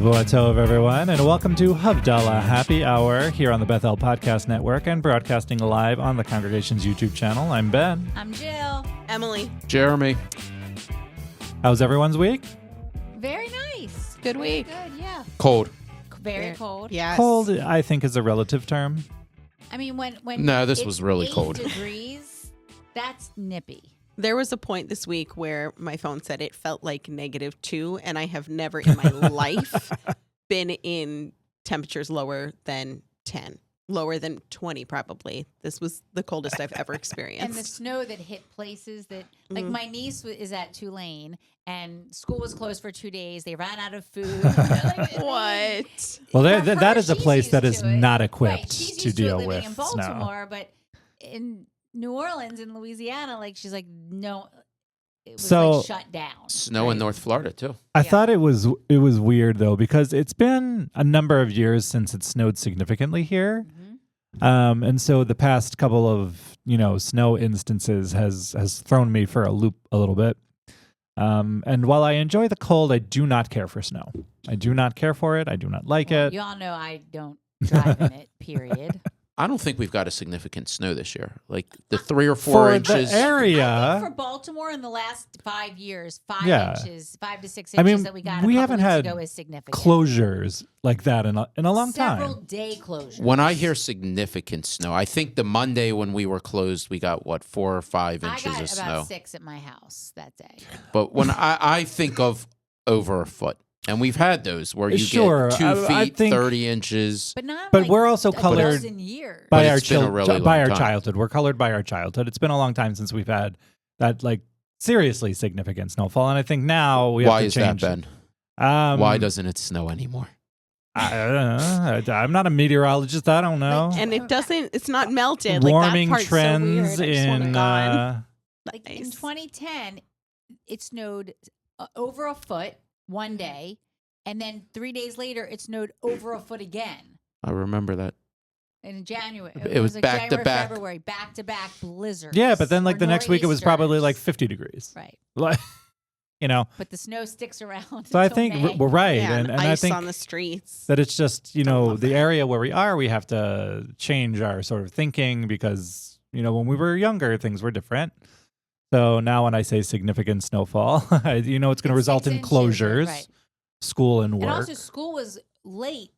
What's up, everyone, and welcome to Havdalah Happy Hour here on the Beth Podcast Network and broadcasting live on the congregation's YouTube channel. I'm Ben. I'm Jill. Emily. Jeremy. How's everyone's week? Very nice. Good week. Good, yeah. Cold. Very cold. Yes. Cold, I think, is a relative term. I mean, when No, this it's was really 8 cold. degrees, that's nippy. There was a point this week where my phone said it felt like -2, and I have never in my life been in temperatures lower than 10, lower than 20 probably. This was the coldest I've ever experienced. And the snow that hit places that, like my niece is at Tulane, and school was closed for 2 days. They ran out of food. What? Well, For that her, is a she's place used that is to it. not Right, equipped she's to used deal it living with in snow. Baltimore, but in New Orleans and Louisiana, like she's like, no, it was So- like shut down. Snow in North Florida, too. I Yeah. thought it was weird, though, because it's been a number of years since it snowed significantly here. And so the past couple of, snow instances has thrown me for a loop a little bit. And while I enjoy the cold, I do not care for snow. I do not care for it. I do not like Well, it. you all know I don't drive in it, period. I don't think we've got a significant snow this year. Like the 3 or 4 For inches. the area, I think for Baltimore in the last 5 years, 5 Yeah. inches, 5 to 6 I inches mean, that we got we a haven't couple had weeks ago is significant. closures like that in a long Several time. day closures. When I hear significant snow, I think the Monday when we were closed, we got, 4 or 5 I inches got of about snow. 6 at my house that day. But when I think of over a foot, and we've had those where you Sure, get 2 I feet, think- 30 inches. But not But like we're also a colored dozen years. by But our it's been a really by long our time. childhood. We're colored by our childhood. It's been a long time since we've had that seriously significant snowfall, and I think now we have Why to is that, change. Ben? Why doesn't it snow anymore? I don't know. I'm not a meteorologist. I don't know. And it's not melted. Warming like that part's trends so weird. I just want it in gone. Like in Nice. 2010, it snowed over a foot one day, and then 3 days later, it snowed over a foot again. I remember that. In January, It was like back to January, back. February, back to back blizzards. Yeah, but then or the next week it was probably like nor'easters. 50 degrees. Right. Like, But the snow sticks around. So I until think May. we're right, Yeah, and I ice think on the streets. that it's just love the that. area where we are, we have to change our sort of thinking because when we were younger, things were different. So now when I say significant snowfall, it's going to It's result 6 in inches, closures, right. school and And work. also, school was late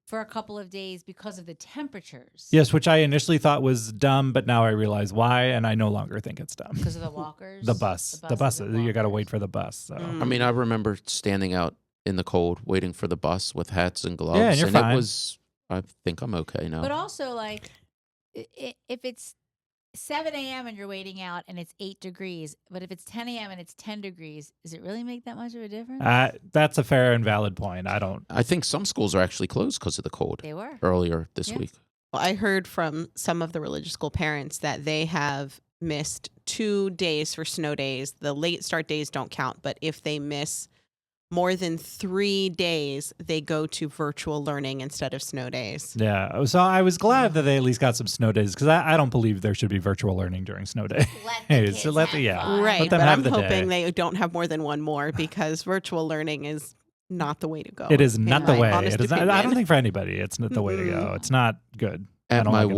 for a couple of days because of the temperatures. Yes, which I initially thought was dumb, but now I realize why, and I no longer think it's dumb. Because of the walkers. The bus. You got to wait for the bus. So. Mm. I mean, I remember standing out in the cold, waiting for the bus with hats and gloves. Yeah, and you're it fine. was, I think I'm okay now. But also, like, if it's 7 a.m. and you're waiting out and it's 8 degrees, but if it's 10 a.m. and it's 10 degrees, does it really make that much of a difference? That's a fair and valid point. I think some schools are actually closed because of the cold They were. earlier this Yeah. week. Well, I heard from some of the religious school parents that they have missed 2 days for snow days. The late start days don't count, but if they miss more than 3 days, they go to virtual learning instead of snow days. Yeah. So I was glad that they at least got some snow days because I don't believe there should be virtual learning during snow day. Let the Hey, kids so let have the- yeah. fun. Right, Let them but have I'm the hoping day. they don't have more than one more because virtual learning is not the way to go. It is in not the my way. honest It is not, I don't opinion. think for anybody it's not the way to go. It's not good. I At don't my like anything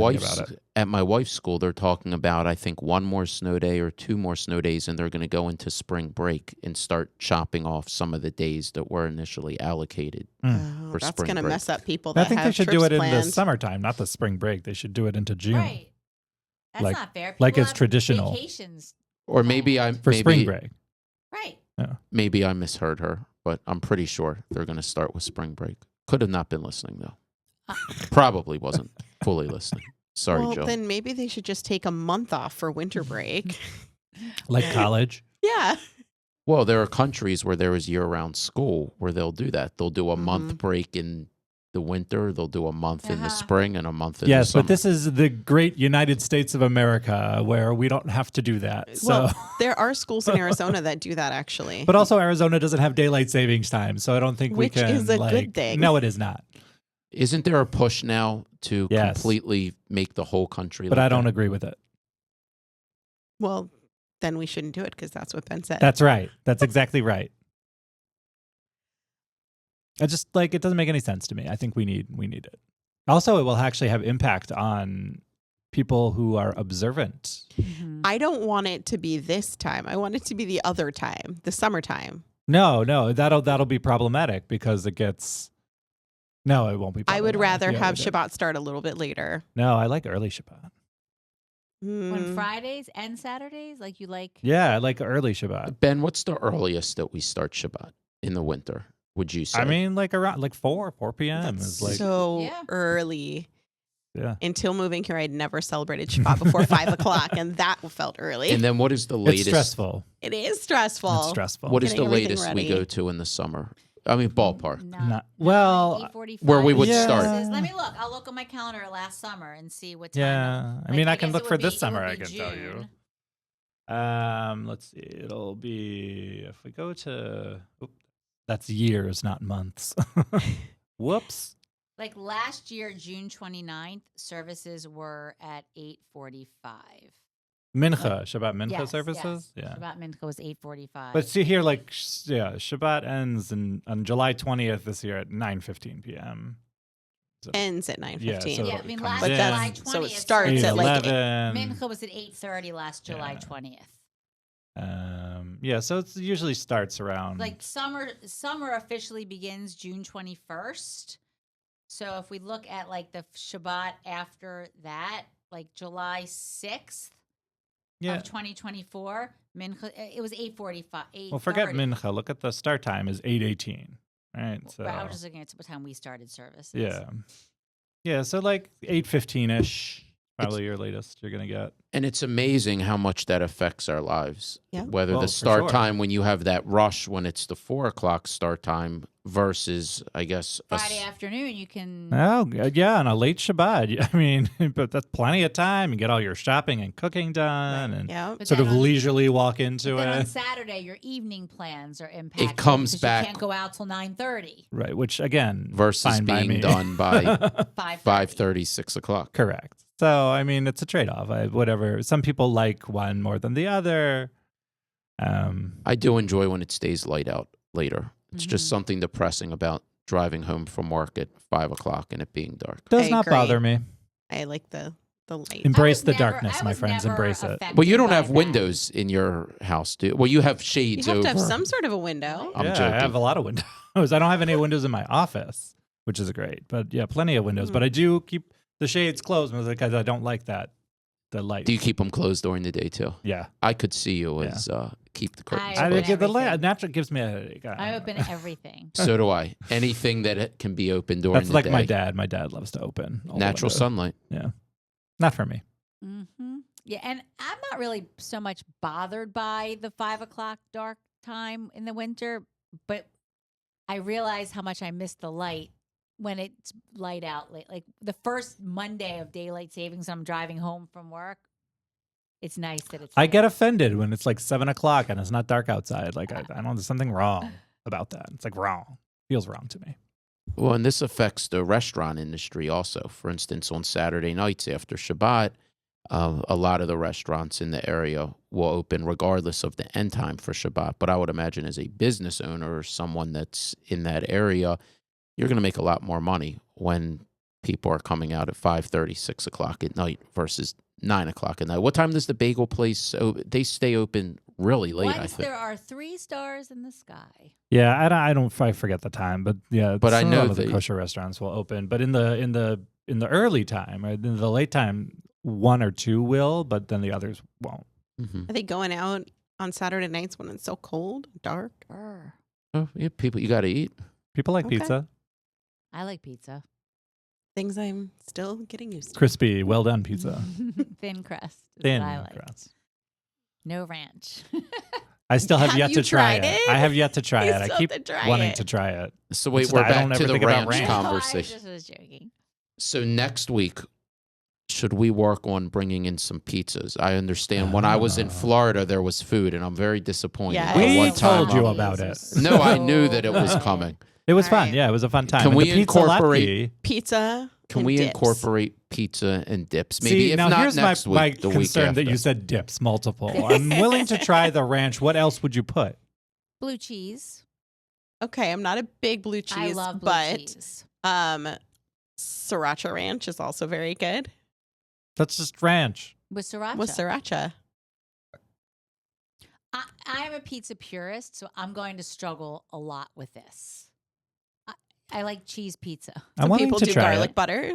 about wife's school, they're talking about I think 1 more snow day or 2 more snow days, and they're going to go into spring break and start chopping off some of the days that were initially allocated. Oh, for that's spring going to break. mess up people I that think they have should do trips it in the planned. summertime, not the spring break. They should do it into June Right. That's Like- not fair. like People it's have traditional. Vacations. Or maybe I for spring break. Right. maybe I misheard her, but I'm pretty sure they're going to start with spring break. Could have not been listening though. Probably wasn't fully listening. Sorry, well, Joe. then maybe they should just take a month off for winter break. Like college. Yeah. Well, there are countries where there is year-round school where they'll do that. They'll do a month break in the winter. They'll do a month in the spring and a month in the Yes, summer. but this is the great United States of America where we don't have to do that. So, Well, there are schools in Arizona that do that actually. but also Arizona doesn't have daylight savings time, so I don't think Which we can. is a good thing. No, it is not. Isn't there a push now to Yes. completely make the whole country? But like I don't that? agree with it. Well, then we shouldn't do it because that's what Ben said. That's right. That's exactly right. I just it doesn't make any sense to me. I think we need it. Also, it will actually have impact on people who are observant. Mhm. I don't want it to be this time. I want it to be the other time, the summertime. No, that'll be problematic because it gets. No, it won't be. I would rather Yeah, have we do. Shabbat start a little bit later. No, I like early Shabbat. When Fridays and Saturdays, like you like. Yeah, I like early Shabbat. Ben, what's the earliest that we start Shabbat in the winter? Would you say? I mean, around 4 p.m. That's is like so Yeah. early. yeah. Until moving here, I'd never celebrated Shabbat before 5 o'clock, and that felt early. and then what is the It's latest? stressful. It is stressful. It's stressful. What is Getting the everything latest we ready. go to in the summer? I mean, ballpark. Well, 8:45 where we would start. Let me look. I'll look on my calendar last summer and see what time. Yeah, I like, mean, I I can guess look it for would this be- it summer. would I be can tell you. June. Let's see. It'll be if we go to. That's years, not months. Whoops. Like last year, June 29th, services were at 8:45. Mincha, Shabbat Mincha Yes, services. yes. Yeah. Shabbat Mincha was 8:45. But see here, Shabbat ends on July 20th this year at 9:15 p.m. Ends at 9:15. so yeah, I it mean comes last in. July But 20th. so it starts at like 11. Mincha was at 8:30 last July Yeah. 20th. Yeah, so it usually starts around Like summer officially begins June 21st. So if we look at like the Shabbat after that, like July 6th yeah. of 2024, Mincha, it was 8:45. Well, forget Mincha. Look at the start time is 8:18. Right. So I was just looking at what time we started services. yeah. So like 8:15ish, probably your latest you're gonna get. And it's amazing how much that affects our lives. Yeah. Whether Well, the for start sure. time when you have that rush when it's the 4 o'clock start time versus, I guess, Friday afternoon, you can. Oh yeah, on a late Shabbat. I mean, but that's plenty of time. You get all your shopping and cooking done, and Yeah. But sort then of on- leisurely walk But into then on it. Saturday, your evening plans are impacted. comes because back- You can't go out till 9:30. Right, which again, versus fine by being me. done by 5:30. 5:30, 6 o'clock. Correct. So I mean, it's a trade-off. Whatever. Some people like one more than the other. I do enjoy when it stays light out later. It's just Mhm. something depressing about driving home from work at 5 o'clock and it being dark. Does I not agree. bother me. I like the light. Embrace I was the never- darkness, I my was friends. never Embrace it. affected But you don't by have that. windows in your house, do you? Well, you have shades You have over. to have some sort of a window. I'm yeah, joking. I have a lot of windows. I don't have any windows in my office, which is great. But yeah, plenty of windows. Hmm. But I do keep the shades closed because I don't like the light. Do you keep them closed during the day too? Yeah. I could see you Yeah. as keep the curtains I I closed. get the light. everything. Naturally gives me a headache. I open everything. So do I. Anything that it can be open during That's the like day. my dad. My dad loves to open all the Natural windows. sunlight. Yeah, not for me. Mm-hmm. Yeah, and I'm not really so much bothered by the 5 o'clock dark time in the winter, but I realize how much I miss the light when it's light out late. Like the first Monday of daylight savings, I'm driving home from work. It's nice that it's. I lit. get offended when it's like 7 o'clock and it's not dark outside. Like I don't. There's something wrong about that. It's like wrong. Feels wrong to me. Well, and this affects the restaurant industry also. For instance, on Saturday nights after Shabbat, a lot of the restaurants in the area will open regardless of the end time for Shabbat. But I would imagine as a business owner or someone that's in that area, you're going to make a lot more money when people are coming out at 5:30, 6 o'clock at night versus 9 o'clock at night. What time does the bagel place, they stay open really late, I Once think. there are 3 stars in the sky. Yeah, I forget the time, but yeah. But I some know of the that- kosher restaurants will open, but in the early time or in the late time, 1 or 2 will, but then the others won't. Mhm. Are they going out on Saturday nights when it's so cold, dark? Brr. Oh, yeah, people, you got to eat. People like Okay. pizza, I like pizza. Things I'm still getting used to. crispy, well done pizza, Thin crust. Is thin what I like. crust. No ranch. I still have Have yet you to try tried it. it? I have yet to try You it. I still keep have to try wanting it. to try it. So wait, Just we're I don't back to ever the think about ranch ranch. No, I conversation. just was joking. So next week, should we work on bringing in some pizzas? I understand when I was in Oh. Florida, there was food, and I'm very disappointed. Yeah. The We one time told you I'm- about it. No, I knew that it was coming. It was All fun. right. Yeah, it was a fun time. Can And we the pizza incorporate- latte- Pizza. Can and we dips. incorporate pizza and dips? Maybe See, if now not here's next my week, the week concern that after. you said dips multiple. I'm willing to try the ranch. What else would you put? Blue cheese. Okay, I'm not a big blue cheese, I love blue but cheese. sriracha ranch is also very good. That's just ranch. With sriracha. With sriracha. I'm a pizza purist, so I'm going to struggle a lot with this. I like cheese pizza. I'm Some willing people to do try garlic it. butter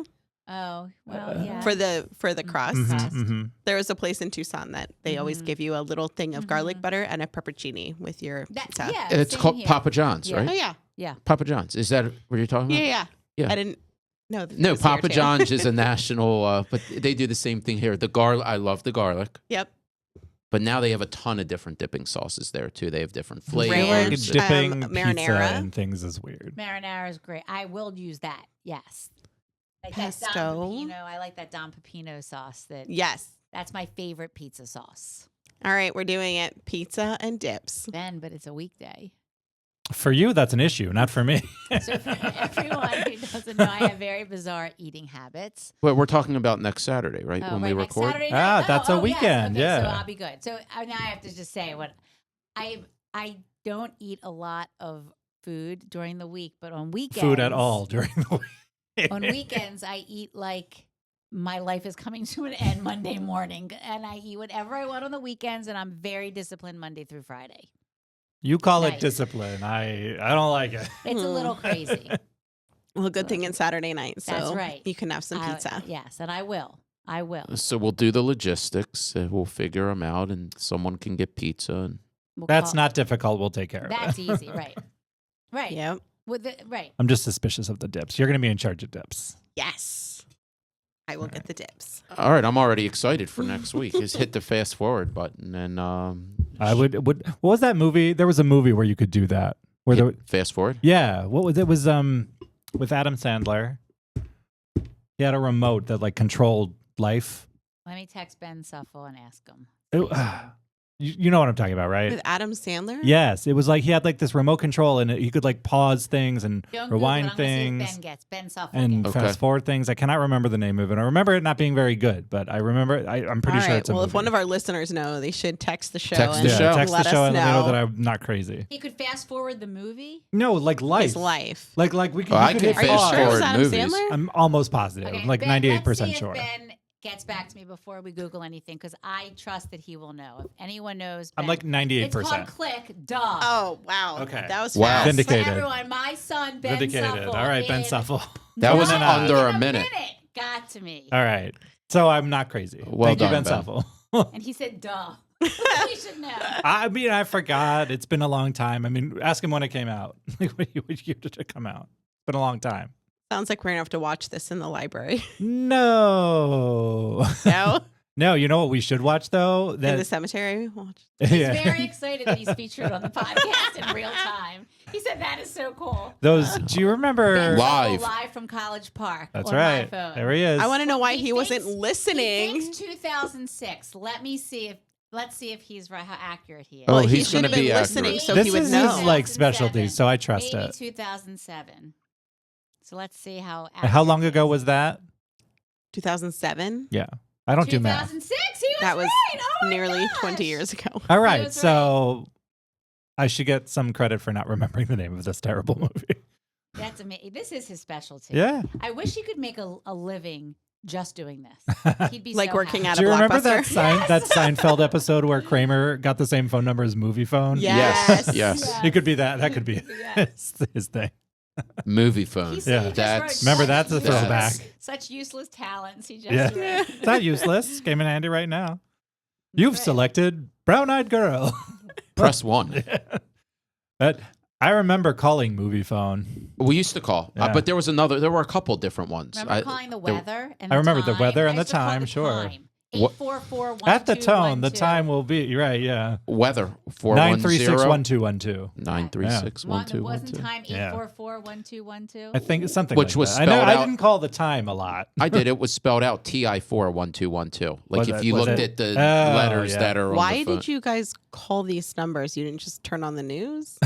Oh, well, yeah. for the crust. Mhm, mhm. There was a place in Tucson that they always Mhm. give you a little thing of garlic Mhm. butter and a peppercini with your pizza. Yeah, It's same called here. Papa John's, Yeah. Oh right? yeah. Papa John's. Is that what you're talking Yeah, about? yeah. Yeah. I didn't know. That No, was here, Papa too. John's is a national, but they do the same thing here. The garlic, I love the garlic, Yep. but now they have a ton of different dipping sauces there too. They have different I feel like flavors. dipping pizza marinara. and things is weird. Marinara is great. I will use that. Yes. Like that Pesto. Don Pepino. I like that Don Pepino sauce. Yes. That's my favorite pizza sauce. All right, we're doing it. Pizza and dips. Ben, but it's a weekday. For you, that's an issue, not for me. So for everyone who doesn't know, I have very bizarre eating habits. But we're talking about next Saturday, right? Oh, when right, we next record. Saturday Ah, night? that's a yes. weekend, Okay, yeah. So I'll be good. So now I have to just say what I don't eat a lot of food during the week, but on weekends, Food at all during the week. on weekends, I eat like my life is coming to an end Monday morning, and I eat whatever I want on the weekends, and I'm very disciplined Monday through Friday. You call it Nice. discipline. I don't like it. It's a little crazy. Well, good thing it's Saturday night, so That's right. you can have some pizza. Yes, and I will. I will. So we'll do the logistics. We'll figure them out, and someone can get pizza. And We'll That's call- not difficult. We'll take care of That's it. easy, right? Right. Yep. Right. I'm just suspicious of the dips. You're going to be in charge of dips. Yes. I will get the dips. all right, I'm already excited for next week. Just hit the fast forward button, and I would. What was that movie? There was a movie where you could do that. Where there, hit fast forward. yeah. What was it? Was with Adam Sandler. He had a remote that like controlled life. Let me text Ben Suffle and ask him. You know what I'm talking about, right? With Adam Sandler? Yes, it was like he had like this remote control and he could like pause things and Don't rewind Google it. I'm gonna see if things Ben gets Ben Suffle. and gets. Okay. fast forward things. I cannot remember the name of it. I remember it not being very good, but I remember I'm pretty All sure right. it's a Well, movie. if one of our listeners know, they should text the show. Text and the show. text let the show us and let me know that know I'm not crazy. He could fast forward the movie. No, like life. his life. Like we could. Oh, you I could can hit Are you fast sure it was forward Adam movies. Sandler? I'm almost positive, Okay, like Ben, 98% let's see sure. If Ben gets back to me before we Google anything, because I trust that he will know. If anyone knows, I'm Ben, like 98%. It's called Click. Duh. Oh, wow. Okay. That was Wow. fast. For Vindicated. everyone, my son Ben Vindicated. Suffle. All right, Ben in Suffle. That was not under even a minute. Got to me. All right. So I'm not crazy. Well Thank you, done, Ben Ben. Suffle. And he said, duh. You should know. I mean, I forgot. It's been a long time. I mean, ask him when it came out. Like, what year did it come out? It's been a long time. Sounds like we're going to have to watch this in the library. No. No? No, you know what we should watch, though? In the cemetery? Watch. He's yeah. very excited that he's featured on the podcast in real time. He said that is so cool. Those, do you remember? Ben Live. Suffle live from College Park. That's on right. My phone. There he is. I want to know why he wasn't thinks- listening. He thinks 2006. Let's see if he's right. How accurate he is. Oh, Well, he he's should going have to been be listening, accurate. so this he would is know. his like 2007. specialty, so I trust Maybe it. 2007. So let's see how. How long accurate ago he was that? 2007? Yeah. I don't do math. 2006. He was That was right. Oh my nearly gosh. 20 years ago. All right. was So I should get some credit for not remembering the name of this terrible movie. That's amazing. This is his specialty. Yeah. I wish he could make a living just doing this. He'd be Like so working happy. at Do a you remember Blockbuster. that Seinfeld episode where Kramer got the same phone number as Movie Phone? Yes. Yes. It could be that. That could be Yes. his thing. Movie phone. He Yeah. just That's wrote Remember, such that's a useless- throwback. Such useless talents. He just Yeah. wrote. It's not useless. Came in handy right now. You've Right. selected Brown Eyed Girl. Press 1. That I remember calling Movie Phone. We used to call, Yeah. but there were a couple different ones. Remember calling the weather and I the remember the time? weather I and the used to call time, the sure. time. What- 844 At the tone, the time will be you're right. Yeah. Weather 936 410 1212. 936 Wasn't 1212. time Yeah. 844 1212? I think it's something Which like was that. I know spelled I out- didn't call the time a lot. I did. It was spelled out TI4 1212. Like Was if it- you was looked it? at the Oh, letters yeah. that are on Why the phone. did you guys call these numbers? You didn't just turn on the news?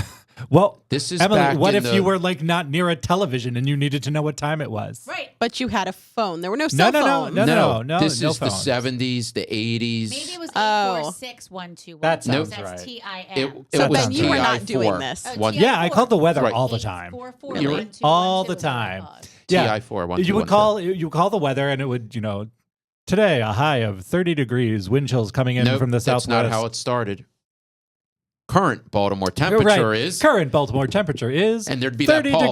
Well, This is Emily, back what in if you were like not near a television and you needed to know what time it was? Right. But you had a phone. There were no cell phones. No, This no is the phones. 70s, the 80s. Maybe it was Oh. 846-121. That sounds That's right. TIM. It So was then you were not TI4. doing this. Oh, One, TI4. Yeah, I called the weather Right. all the time. 844 Really? 121 All the was what I time. called. Yeah. TI4. You would call the weather and it would, today a high of 30 degrees, wind chills coming in Nope, from the that's southwest. not how it started. Current Baltimore temperature is, Current Baltimore temperature is and there'd be that 30 pause.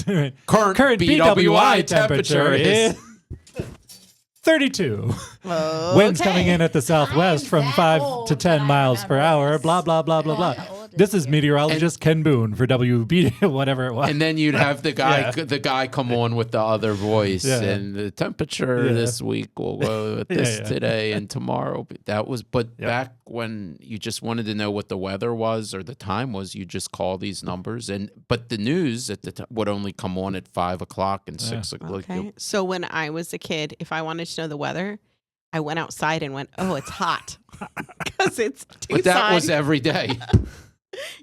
degrees. Current BWI temperature is 32. Okay. Winds coming in at the southwest I'm from that 5 old to 10 that I miles per remember hour. this. Blah, blah, blah, blah, blah. How old is This is he? meteorologist Ken Boone for WB, whatever it was. And then you'd have the guy, Yeah. the guy come on with the other voice, Yeah. and the temperature Yeah. this week will go with this Yeah. today and tomorrow. That was, but Yep. back when you just wanted to know what the weather was or the time was, you just call these numbers, but the news at the would only come on at 5 o'clock and 6 o'clock. Okay. So when I was a kid, if I wanted to know the weather, I went outside and went, "Oh, it's hot," because it's But that Tucson. was every day.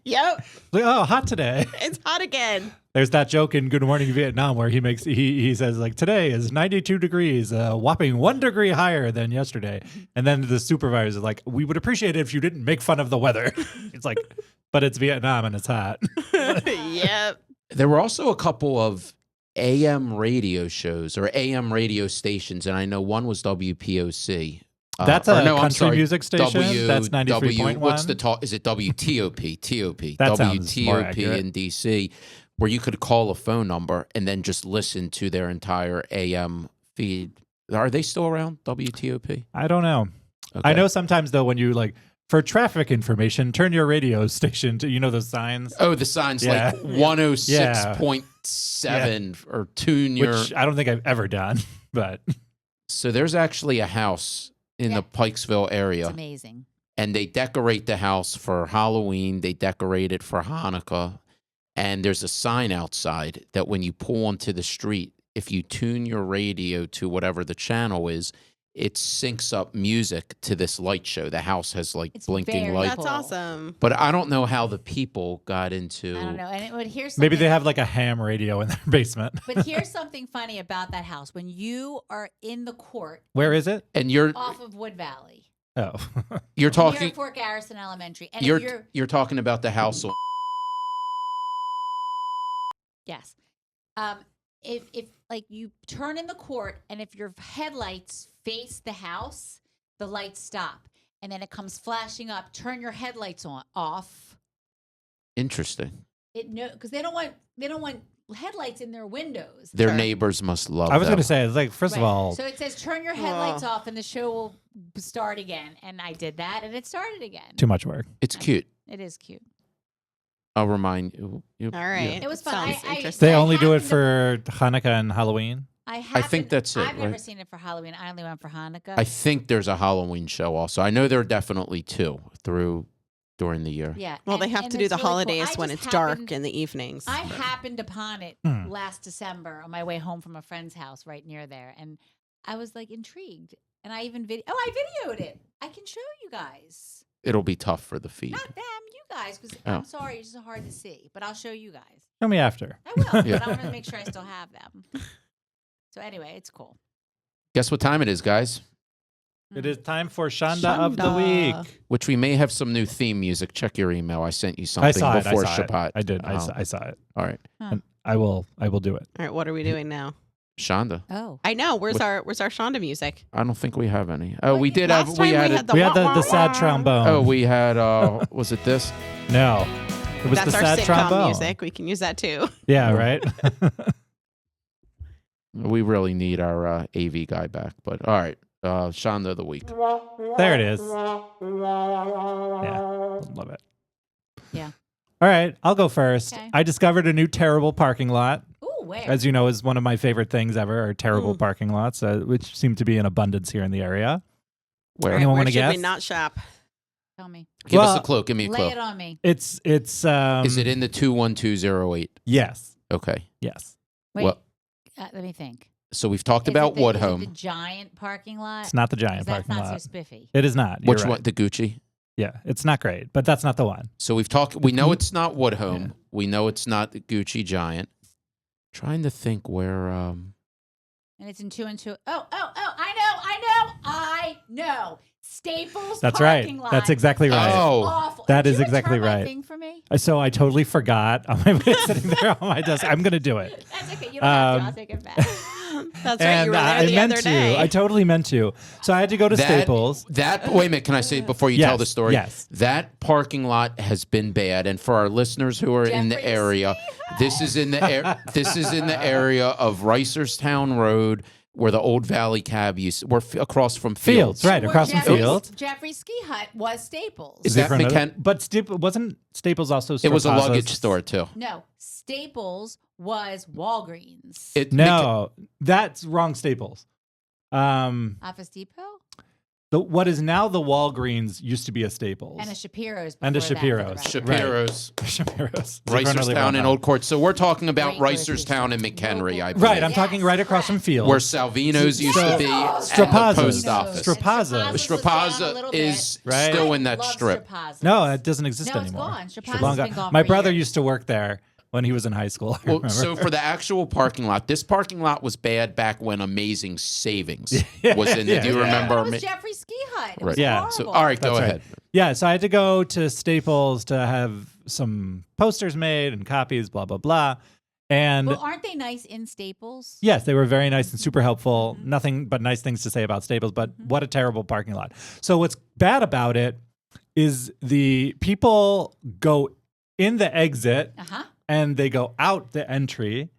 Yep, Like, oh, hot today. it's hot again. There's that joke in Good Morning Vietnam where he says like today is 92 degrees, a whopping 1 degree higher than yesterday. And then the supervisor is like, we would appreciate it if you didn't make fun of the weather. It's like, but it's Vietnam and it's hot. Yep. There were also a couple of AM radio shows or AM radio stations, and I know one was WPOC. That's or a no, I'm country sorry, music station. That's 93.1. What's the talk? Is it WTOP? TOP. That sounds more WTOP accurate. in DC, where you could call a phone number and then just listen to their entire AM feed. Are they still around? WTOP? I don't know. Okay. I know sometimes though when you like for traffic information, turn your radio station to those signs. Oh, the signs Yeah. like 106.7 or tune your. Which I don't think I've ever done, but So there's actually a house in Yeah. the Pikesville area. It's amazing. And they decorate the house for Halloween. They decorate it for Hanukkah. And there's a sign outside that when you pull onto the street, if you tune your radio to whatever the channel is, it syncs up music to this light show. The house has like It's blinking very lights. That's awesome. But I don't know how the people got into. I don't know. And it would hear something. maybe they have like a ham radio in their basement. But here's something funny about that house. When you are in the court Where is it? And you're off of Wood Valley, Oh. you're near talking Fort Garrison Elementary, and if you're talking about the house on yes, if like you turn in the court, and if your headlights face the house, the lights stop, and then it comes flashing up. Turn your headlights off. Interesting. Because they don't want headlights in their windows. Their Sure. neighbors must love I was them. going to say, it's like, first of Right. all, So it says turn your headlights off and the show will start again. And I did that and it started again. too much work. It's cute. It is cute. I'll remind you. All right. It was fun. Sounds I- interesting. They I only do it happened to- for Hanukkah and Halloween. I think that's it, I've never right? seen it for Halloween. I only went for Hanukkah. I think there's a Halloween show also. I know there are definitely two during the year. yeah. Well, they and- have and to do it's the really cool. holidays I when just it's dark happened- in the evenings. I happened upon it Hmm. last December on my way home from a friend's house right near there, and I was like intrigued. And I even I videoed it. I can show you guys, It'll be tough for the feed. not them, you guys, because Oh. I'm sorry, it's just hard to see. But I'll show you guys. Show me after. I will, Yeah. but I want to make sure I still have them. So anyway, it's cool. Guess what time it is, guys? It is time for Shonda of the Shonda. week. Which we may have some new theme music. Check your email. I sent you something I saw it. before I saw Shabbat. it. I did. Oh, I saw it. all right. And I will do it. All right, what are we doing now? Shonda. Oh, I know. Where's What- our Shonda music? I don't think we have any. Oh, Well, we did have. Last time we had We had wah, the wah, sad wah. trombone. Oh, we had. Was it this? No. It was That's the our sad sitcom trombone. music. We can use that too. Yeah, right? We really need our AV guy back. But all right, Shonda of the week. There it is. Yeah. Love it. Yeah. All right, I'll go first. Okay. I discovered a new terrible parking lot. ooh, where? As you know, is one of my favorite things ever, are terrible parking lots, which seem to be in abundance here in the area. Where? All right, Anyone where wanna should we guess? not shop? Tell me. Give us Well, a clue. Give me a Lay clue. it on me. It's Is it in the 21208? Yes. Okay. Yes. Wait. Well- Let me think. So we've talked Is about it the, is it Woodhome. the giant parking lot? It's not the 'Cause giant that's parking not lot. so spiffy. It is not. You're Which right. one? The Gucci? Yeah, it's not great, but that's not the one. So we know it's not Woodhome. We know it's not the Gucci Giant. Trying to think where And it's in 2 and 2. Oh, I know. Staples That's right. parking lot. That's exactly right. Oh. Awful. That Did is you exactly return my right. thing for me? So I totally forgot on my way sitting there on my desk. I'm going to do it. That's okay. You don't have to. I'll take it back. That's right. You were there the other day. I totally meant to. So I had to go to Staples. Wait a minute. Can I say before you tell the story? Yes. That parking lot has been bad, and for our listeners who are in the area, this is in the area of Reisterstown Road, where the old Valley Cab we're across from Fields. Right, across from Fields. Jeffrey's Ski Hut was Staples. Is that But wasn't Staples also It was a Strapaza's? luggage store too. No, Staples was Walgreens. No, that's wrong Staples. Office Depot? What is now the Walgreens used to be a Staples. And a Shapiro's. And a before that, for the Shapiro's. record. Shapiro's. Shapiro's. Reisterstown and Old Court. So we're talking about Great Reisterstown and McHenry, I believe. Right, I'm talking right across from Fields. Where Salvino's used to be at the Strapaza's. post office. Strapaza's. Strapaza is still in that strip. No, it doesn't exist No, it's anymore. gone. Strapaza's Long been gone. gone My for brother years. used to work there when he was in high school. I Well, remember. so for the actual parking lot, this parking lot was bad back when Amazing Savings was in there. Do you remember? It was Jeffrey's Ski Hut. It was Right. Yeah. horrible. So, all right, go That's right. ahead. Yeah, so I had to go to Staples to have some posters made and copies, blah, blah, blah. And Well, aren't they nice in Staples? yes, they were very nice and super helpful. Nothing but nice things to say about Staples, but what a terrible parking lot. So what's bad about it is the people go in the exit Uh-huh. and they go out the entry,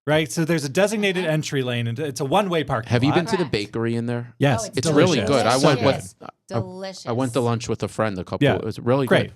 right? So there's a designated entry lane, and it's a one-way parking Have you lot. been to the Correct. bakery in there? Yes, Oh, It's delicious. really good. I So went good. with Delicious. I went to lunch with a friend a couple. Yeah. It was really Great.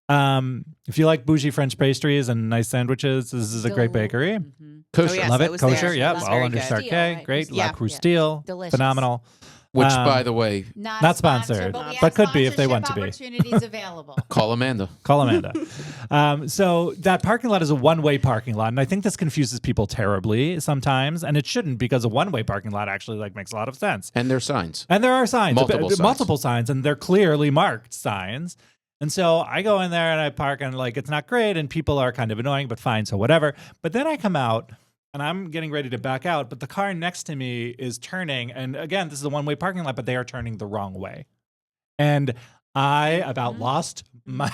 good. If you like bougie French pastries and nice sandwiches, this is a great bakery. Mhm. Kosher. Oh, yes, Love I it. was Kosher. there. Yep. That's All very under good. Sarkay. Steel, right? Great. Yeah. La Crustille. Delicious. Phenomenal. Which, by the way, Not sponsored, but, we but have could be if they want sponsorship to be. opportunities available. call Amanda. Call Amanda. So that parking lot is a one-way parking lot, and I think this confuses people terribly sometimes, and it shouldn't, because a one-way parking lot actually makes a lot of sense. And their signs. And there are signs, Multiple signs. signs, and they're clearly marked signs. And so I go in there and I park, and it's not great, and people are kind of annoying, but fine, so whatever. But then I come out, and I'm getting ready to back out, but the car next to me is turning, and again, this is a one-way parking lot, but they are turning the wrong way. And I about lost my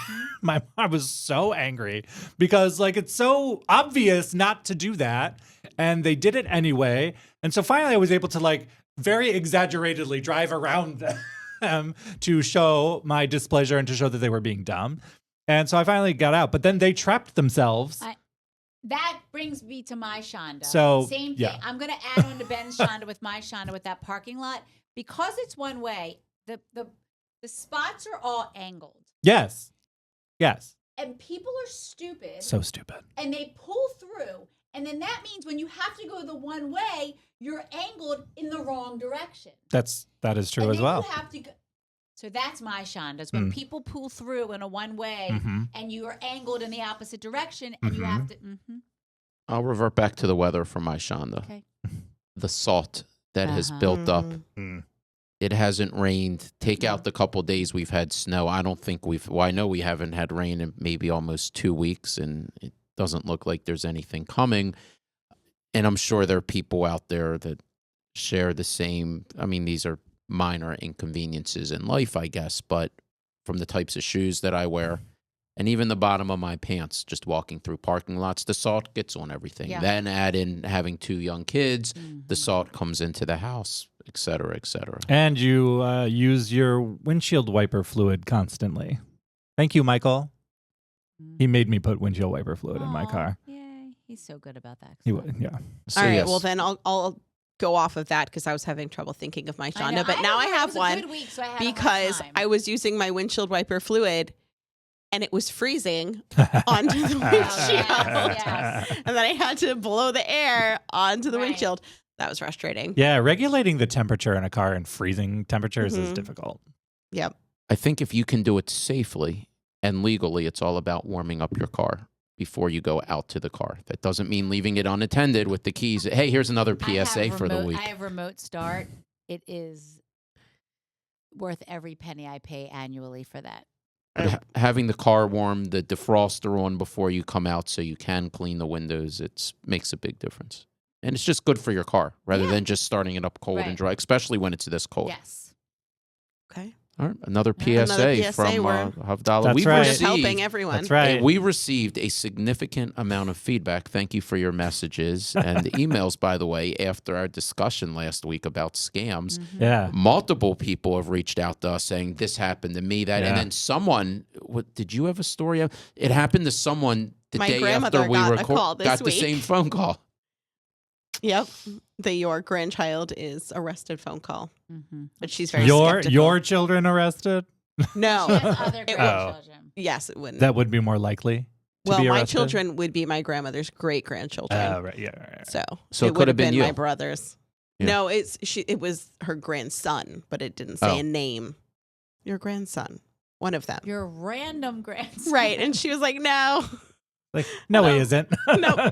I was so angry because it's so obvious not to do that, and they did it anyway. And so finally I was able to very exaggeratedly drive around them to show my displeasure and to show that they were being dumb. And so I finally got out, but then they trapped themselves. That brings me to my Shonda. So, Same thing. yeah. I'm going to add on to Ben's Shonda with my Shonda with that parking lot. Because it's one way, the spots are all angled. Yes. And people are stupid. So stupid. And they pull through. And then that means when you have to go the one way, you're angled in the wrong direction. That is true and as then well. You have to go. So that's my Shondas. When people pull through in a one way and you are angled in the opposite direction and you have to. I'll revert back to the weather for my Shonda. Okay. The salt that has built up. It hasn't rained. Take out the couple days we've had snow. I don't think I know we haven't had rain in maybe almost 2 weeks, and it doesn't look like there's anything coming. And I'm sure there are people out there that share the same. I mean, these are minor inconveniences in life, I guess, but from the types of shoes that I wear and even the bottom of my pants, just walking through parking lots, the salt gets on everything. Yeah. Then add in having 2 young kids, the salt comes into the house, et cetera, et cetera. And you use your windshield wiper fluid constantly. Thank you, Michael. He made me put windshield wiper fluid in my car. Yay. He's so good about that. He stuff. would, yeah. So, All right. yes. Well, then I'll go off of that because I was having trouble thinking of my I know. Shonda. But now I it have was a one good week, so I had a hard because time. I was using my windshield wiper fluid and it was freezing onto the windshield. yes. And then I had to blow the air onto the Right. windshield. That was frustrating. Yeah, regulating the temperature in a car in freezing temperatures is Mhm. difficult. Yep. I think if you can do it safely and legally, it's all about warming up your car before you go out to the car. That doesn't mean leaving it unattended with the keys. Hey, here's another I have PSA for the remote- week. I have remote start. It is worth every penny I pay annually for that. But having the car warm, the defroster on before you come out so you can clean the windows, it makes a big difference. And it's just good for your car rather than just starting it up cold and dry, especially when it's this cold. Yes. Okay. All right, another PSA, Another PSA from where- Havdalah. That's We've right. Just received, helping everyone. That's right. we received a significant amount of feedback. Thank you for your messages and the emails, by the way, after our discussion last week about scams. Yeah. Multiple people have reached out to us saying, this happened to me, that. And Yeah. then someone, did you have a story of? It happened to someone the My day grandmother after we got a call this got the week. same phone call. Yep. Your grandchild is arrested phone call. Mm-hmm. But she's very Your skeptical. children arrested? No. Other It- grandchildren. Yes, it wouldn't. That would be more likely to well, be my arrested? children would be my grandmother's great grandchildren. Right. Yeah. Right. So So it would could have been you. my brothers. Yeah. No, it was her grandson, but it didn't say Oh. a name. Your grandson, one of them. Your random grandson. Right, and she was like, "No." Like, no, he Hello. isn't. No.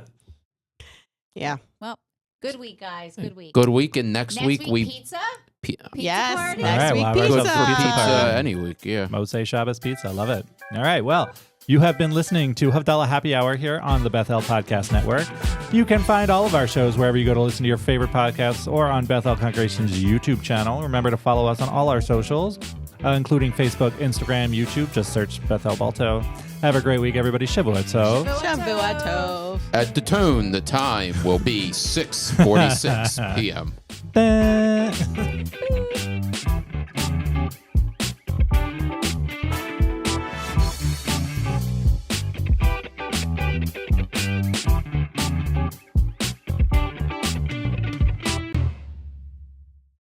Yeah. Well, good week, guys. Good week. Good week, and next week we pizza. Pizza Yes. party? Next All right, week well, pizza. good for Pizza. pizza any week. Yeah. Moshe Shabbos Pizza. Love it. All right. Well, you have been listening to Havdalah Happy Hour here on the Bethel Podcast Network. You can find all of our shows wherever you go to listen to your favorite podcasts or on Bethel Congregation's YouTube channel. Remember to follow us on all our socials, including Facebook, Instagram, YouTube. Just search Bethel Balto. Have a great week, everybody. Shavua Tov. Shavua Tov. At the tone, the time will be 6:46 p.m. Bye.